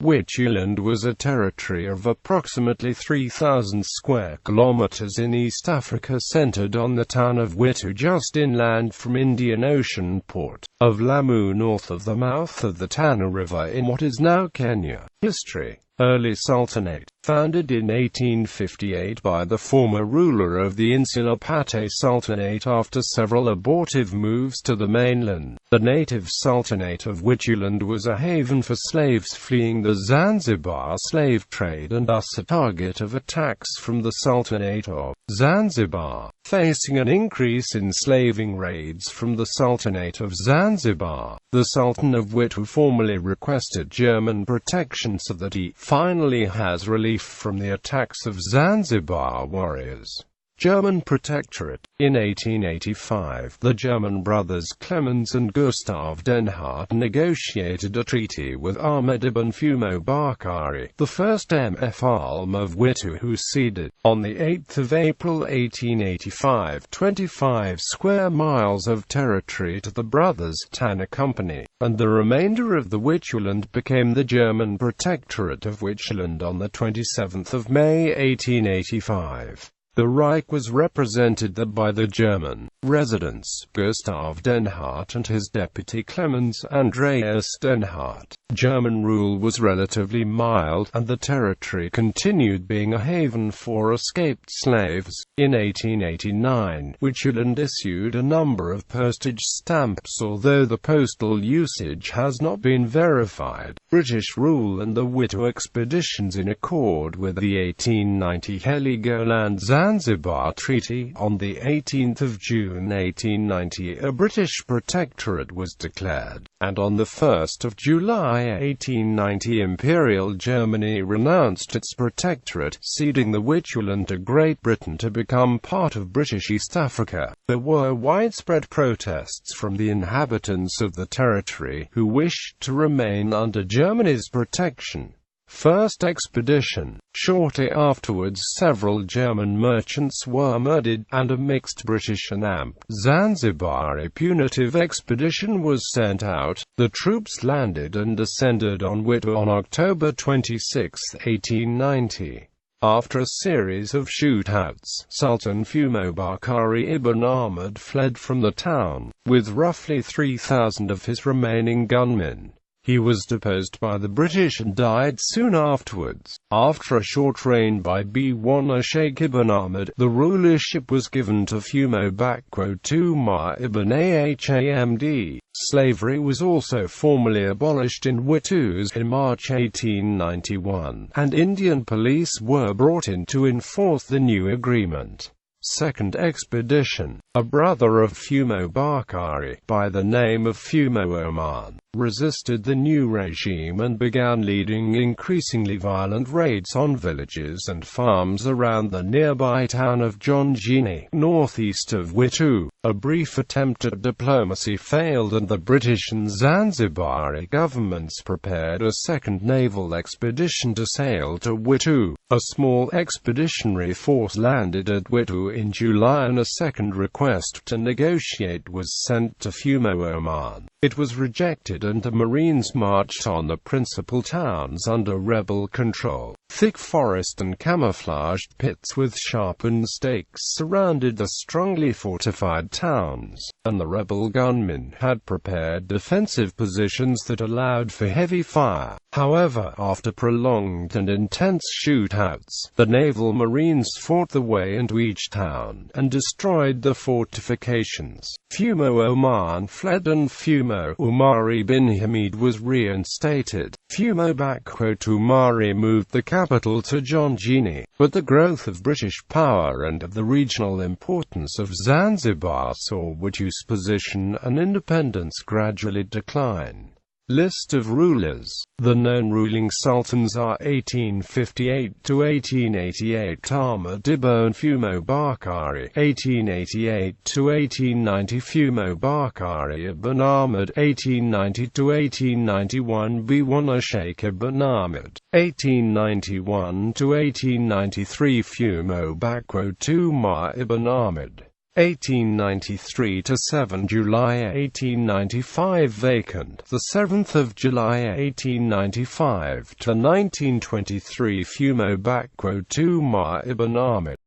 Wituland was a territory of approximately 3,000 square kilometers in East Africa, centered on the town of Witu just inland from Indian Ocean port of Lamu, north of the mouth of the Tana River in what is now Kenya. History: Early Sultanate, founded in 1858 by the former ruler of the insular Pate Sultanate after several abortive moves to the mainland. The native Sultanate of Wituland was a haven for slaves fleeing the Zanzibar slave trade and thus a target of attacks from the Sultanate of Zanzibar. Facing an increase in slaving raids from the Sultanate of Zanzibar, the Sultan of Witu formally requested German protection so that he finally has relief from the attacks of Zanzibar warriors. German Protectorate. In 1885, the German brothers Clemens and Gustav Denhardt negotiated a treaty with Ahmed ibn Fumo Bakari, the first Mfalme of Witu, who ceded, on 8 April 1885, 25 square miles of territory to the brothers Tana Company, and the remainder of the Wituland became the German Protectorate of Wituland on 27 May 1885. The Reich was represented by the German residents, Gustav Denhardt and his deputy Clemens Andreas Denhardt. German rule was relatively mild, and the territory continued being a haven for escaped slaves. In 1889, Wituland issued a number of postage stamps, although the postal usage has not been verified. British rule and the Witu expeditions. In accord with the 1890 Heligoland-Zanzibar Treaty, on 18 June 1890 a British protectorate was declared, and on 1 July 1890 Imperial Germany renounced its protectorate, ceding the Wituland to Great Britain to become part of British East Africa. There were widespread protests from the inhabitants of the territory, who wished to remain under Germany's protection. First expedition. Shortly afterwards several German merchants were murdered, and a mixed British and Zanzibari punitive expedition was sent out. The troops landed and descended on Witu on October 26, 1890. After a series of shootouts, Sultan Fumo Bakari ibn Ahmed fled from the town, with roughly 3,000 of his remaining gunmen. He was deposed by the British and died soon afterwards. After a short reign by Bwana Sheikh ibn Ahmed, the rulership was given to Fumo Umar ibn Ahmad. Slavery was also formally abolished in Witu in March 1891, and Indian police were brought in to enforce the new agreement. Second expedition. A brother of Fumo Bakari, by the name of Fumo Omar, resisted the new regime and began leading increasingly violent raids on villages and farms around the nearby town of Jonjini, northeast of Witu. A brief attempt at diplomacy failed, and the British and Zanzibari governments prepared a second naval expedition to sail to Witu. A small expeditionary force landed at Witu in July, and a second request to negotiate was sent to Fumo Omar. It was rejected, and the Marines marched on the principal towns under rebel control. Thick forest and camouflaged pits with sharpened stakes surrounded the strongly fortified towns, and the rebel gunmen had prepared defensive positions that allowed for heavy fire. However, after prolonged and intense shootouts, the naval Marines fought their way into each town, and destroyed the fortifications. Fumo Omar fled, and Fumo Umar ibn Hamid was reinstated. Fumo Umari moved the capital to Jonjini, but the growth of British power and of the regional importance of Zanzibar saw Witu's position and independence gradually decline. List of rulers. The known ruling sultans are 1858 to 1888 Ahmad ibn Fumo Bakari, 1888 to 1890 Fumo Bakari ibn Ahmad, 1890 to 1891 Bwana Sheikh ibn Ahmad, 1891 to 1893 Fumo Umar ibn Ahmad. 1893 to 7 July 1895 vacant. The 7th of July 1895 to 1923 Fumo _2 Ma Ibn Ahmed.